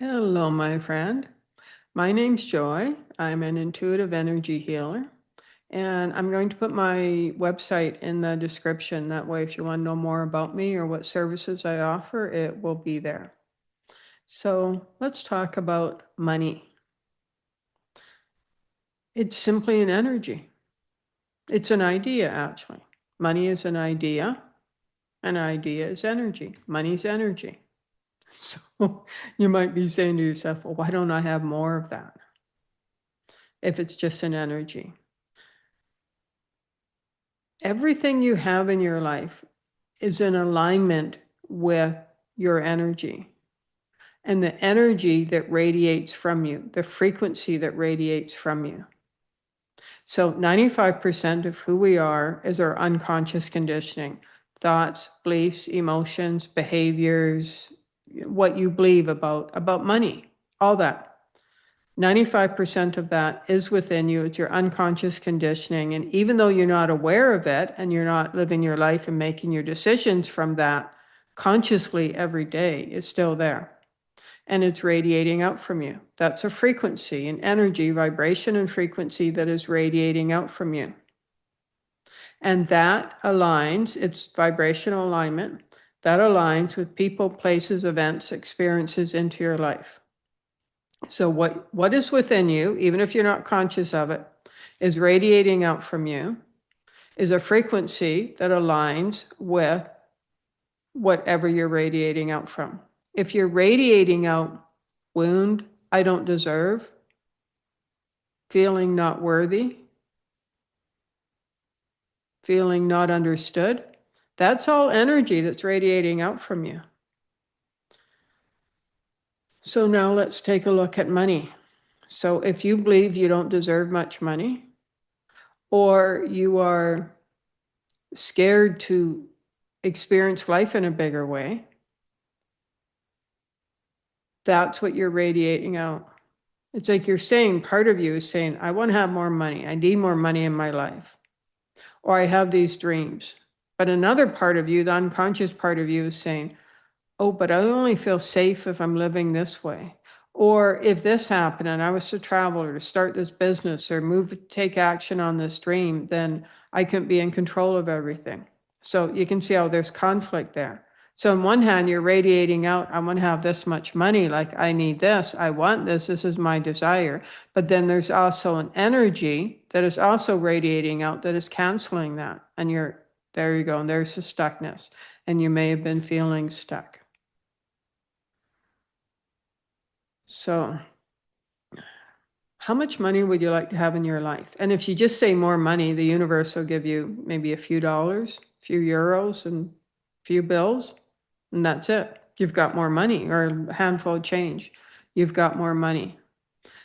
Hello, my friend. My name's Joy. I'm an intuitive energy healer, and I'm going to put my website in the description. That way, if you want to know more about me or what services I offer, it will be there. So, let's talk about money. It's simply an energy, it's an idea, actually. Money is an idea is energy. Money's energy. So, you might be saying to yourself, well, why don't I have more of that if it's just an energy? Everything you have in your life is in alignment with your energy and the energy that radiates from you, the frequency that radiates from you. So 95% of who we are is our unconscious conditioning, thoughts, beliefs, emotions, behaviors, what you believe about money, all that. 95% of that is within you. It's your unconscious conditioning. And even though you're not aware of it and you're not living your life and making your decisions from that consciously every day, it's still there. And it's radiating out from you. That's a frequency, an energy, vibration, and frequency that is radiating out from you. And that aligns, it's vibrational alignment, that aligns with people, places, events, experiences into your life. So what is within you, even if you're not conscious of it, is radiating out from you, is a frequency that aligns with whatever you're radiating out from. If you're radiating out wound, I don't deserve, feeling not worthy, feeling not understood, that's all energy that's radiating out from you. So now let's take a look at money. So if you believe you don't deserve much money, or you are scared to experience life in a bigger way, that's what you're radiating out. It's like you're saying, part of you is saying, I want to have more money. I need more money in my life. Or I have these dreams. But another part of you, the unconscious part of you, is saying, oh, but I only feel safe if I'm living this way. Or if this happened and I was to travel or to start this business or take action on this dream, then I couldn't be in control of everything. So you can see how there's conflict there. So on one hand, you're radiating out, I want to have this much money, like I need this, I want this is my desire. But then there's also an energy that is also radiating out that is canceling that. And there you go, and there's the stuckness. And you may have been feeling stuck. So, how much money would you like to have in your life? And if you just say more money, the universe will give you maybe a few dollars, a few euros, and a few bills, and that's it. You've got more money, or a handful of change. You've got more money.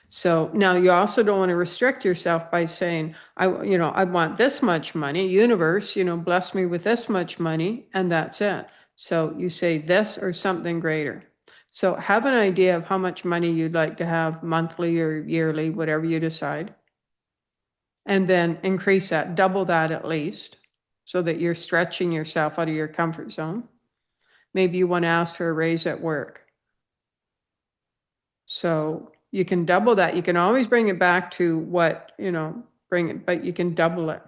So now you also don't want to restrict yourself by saying, I want this much money, universe, bless me with this much money, and that's it. So you say this or something greater. So have an idea of how much money you'd like to have monthly or yearly, whatever you decide. And then increase that, double that at least, so that you're stretching yourself out of your comfort zone. Maybe you want to ask for a raise at work. So you can double that. You can always bring it back to what, but you can double it.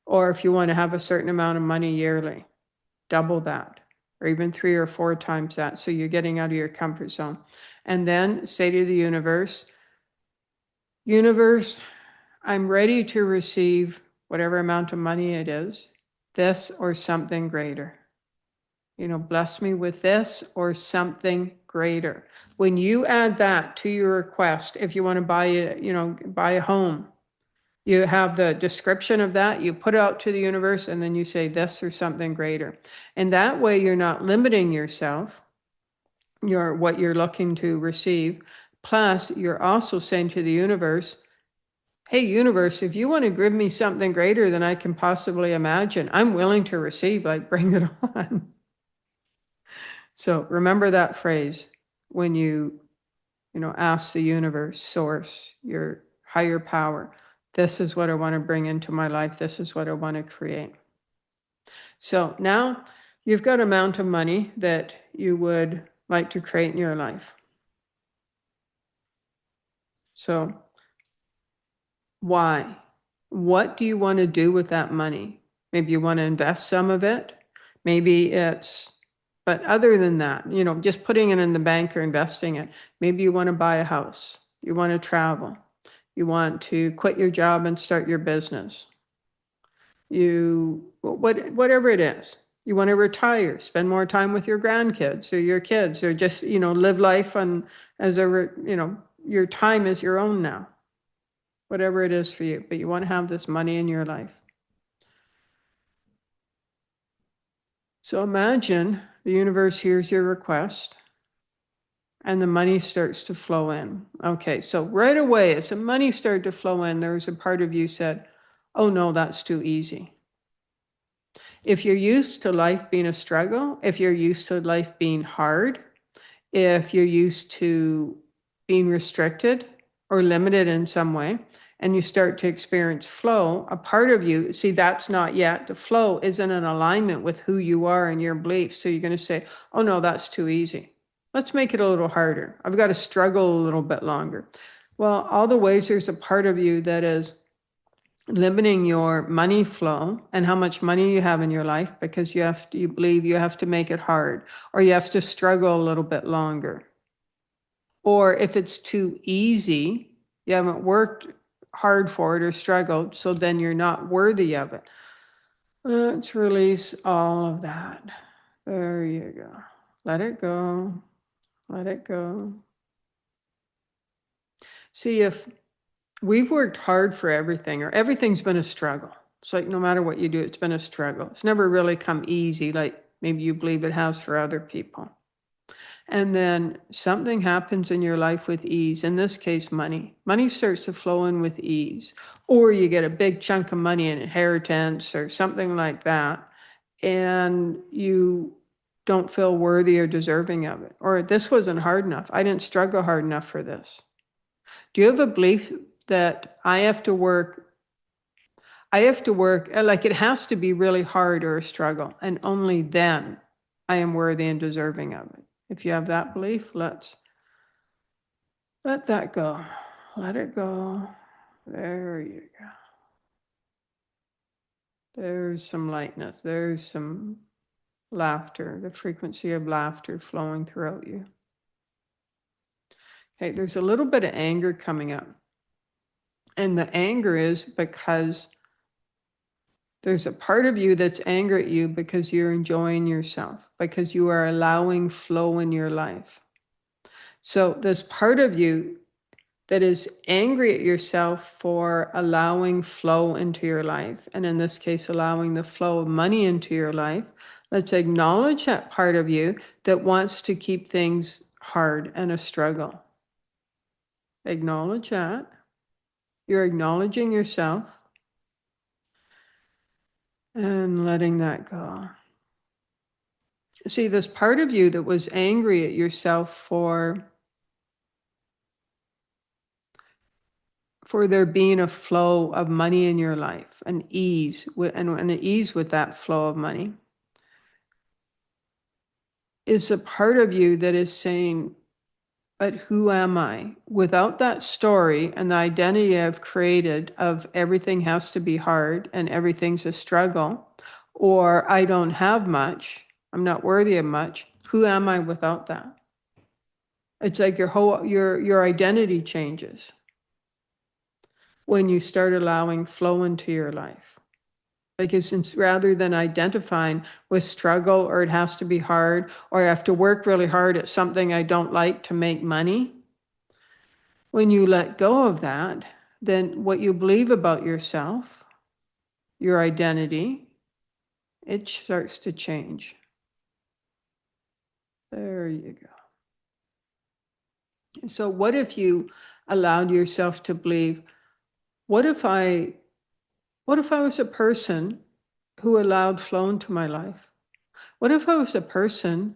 Or if you want to have a certain amount of money yearly, double that, or even 3 or 4 times that. So you're getting out of your comfort zone. And then say to the universe, I'm ready to receive whatever amount of money it is, this or something greater. Bless me with this or something greater. When you add that to your request, if you want to buy a home, you have the description of that, you put it out to the universe, and then you say this or something greater. And that way you're not limiting yourself, what you're looking to receive. Plus, you're also saying to the universe, hey, universe, if you want to give me something greater than I can possibly imagine, I'm willing to receive, like bring it on. So remember that phrase when you ask the universe, source, your higher power, this is what I want to bring into my life. This is what I want to create. So now you've got an amount of money that you would like to create in your life. So why? What do you want to do with that money? Maybe you want to invest some of it. Maybe it's, but other than that, just putting it in the bank or investing it. Maybe you want to buy a house. You want to travel. You want to quit your job and start your business. Whatever it is. You want to retire, spend more time with your grandkids or your kids, or just, live life on your time is your own now. Whatever it is for you, but you want to have this money in your life. So imagine the universe hears your request and the money starts to flow in. Okay, so right away, as the money started to flow in, there was a part of you said, oh no, that's too easy. If you're used to life being a struggle, if you're used to life being hard, if you're used to being restricted or limited in some way, and you start to experience flow, a part of you, see, that's not yet. The flow isn't in alignment with who you are and your beliefs. So you're going to say, oh no, that's too easy. Let's make it a little harder. I've got to struggle a little bit longer. Well, all the ways there's a part of you that is limiting your money flow and how much money you have in your life because you believe you have to make it hard, or you have to struggle a little bit longer. Or if it's too easy, you haven't worked hard for it or struggled, so then you're not worthy of it. Let's release all of that. There you go. Let it go. Let it go. See, if we've worked hard for everything, or everything's been a struggle. It's like no matter what you do, it's been a struggle. It's never really come easy, like maybe you believe it has for other people. And then something happens in your life with ease. In this case, money. Money starts to flow in with ease. Or you get a big chunk of money in inheritance or something like that, and you don't feel worthy or deserving of it. Or this wasn't hard enough. I didn't struggle hard enough for this. Do you have a belief that I have to work, like it has to be really hard or a struggle, and only then I am worthy and deserving of it? If you have that belief, let's let that go. Let it go. There you go. There's some lightness. There's some laughter, the frequency of laughter flowing throughout you. Okay, there's a little bit of anger coming up. And the anger is because there's a part of you that's angry at you because you're enjoying yourself, because you are allowing flow in your life. So this part of you that is angry at yourself for allowing flow into your life, and in this case, allowing the flow of money into your life, let's acknowledge that part of you that wants to keep things hard and a struggle. Acknowledge that. You're acknowledging yourself and letting that go. See, this part of you that was angry at yourself for there being a flow of money in your life, an ease, and an ease with that flow of money, is a part of you that is saying, but who am I? Without that story and the identity I've created of everything has to be hard and everything's a struggle, or I don't have much, I'm not worthy of much, who am I without that? It's like your identity changes when you start allowing flow into your life. Because rather than identifying with struggle, or it has to be hard, or I have to work really hard at something I don't like to make money, when you let go of that, then what you believe about yourself, your identity, it starts to change. There you go. So what if you allowed yourself to believe, what if I was a person who allowed flow into my life? What if I was a person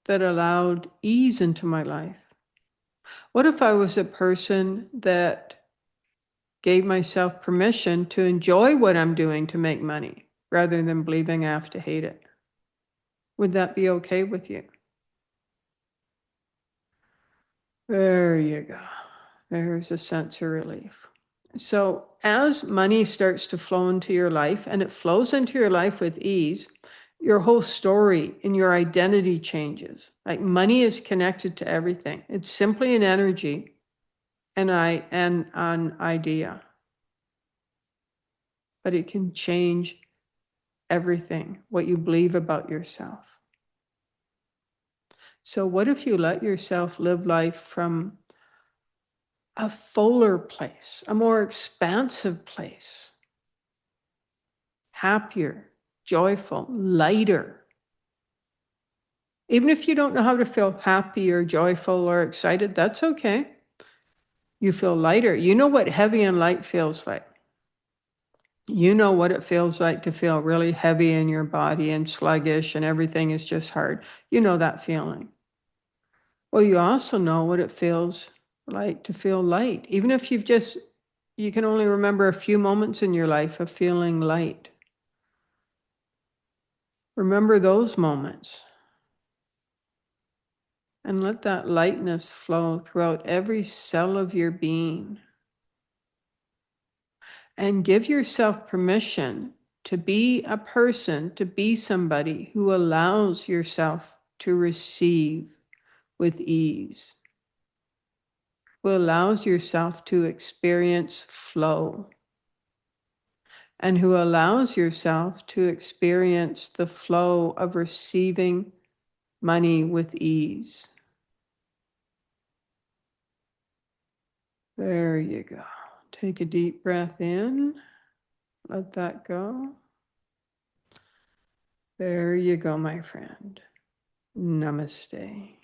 that allowed ease into my life? What if I was a person that gave myself permission to enjoy what I'm doing to make money rather than believing I have to hate it? Would that be okay with you? There you go. There's a sense of relief. So as money starts to flow into your life, and it flows into your life with ease, your whole story and your identity changes. Like money is connected to everything. It's simply an energy and an idea, but it can change everything, what you believe about yourself. So what if you let yourself live life from a fuller place, a more expansive place, happier, joyful, lighter? Even if you don't know how to feel happy or joyful or excited, that's okay. You feel lighter. You know what heavy and light feels like. You know what it feels like to feel really heavy in your body and sluggish and everything is just hard. You know that feeling. Well, you also know what it feels like to feel light. Even if you can only remember a few moments in your life of feeling light. Remember those moments and let that lightness flow throughout every cell of your being. And give yourself permission to be a person, to be somebody who allows yourself to receive with ease, who allows yourself to experience flow, and who allows yourself to experience the flow of receiving money with ease. There you go. Take a deep breath in. Let that go. There you go, my friend. Namaste.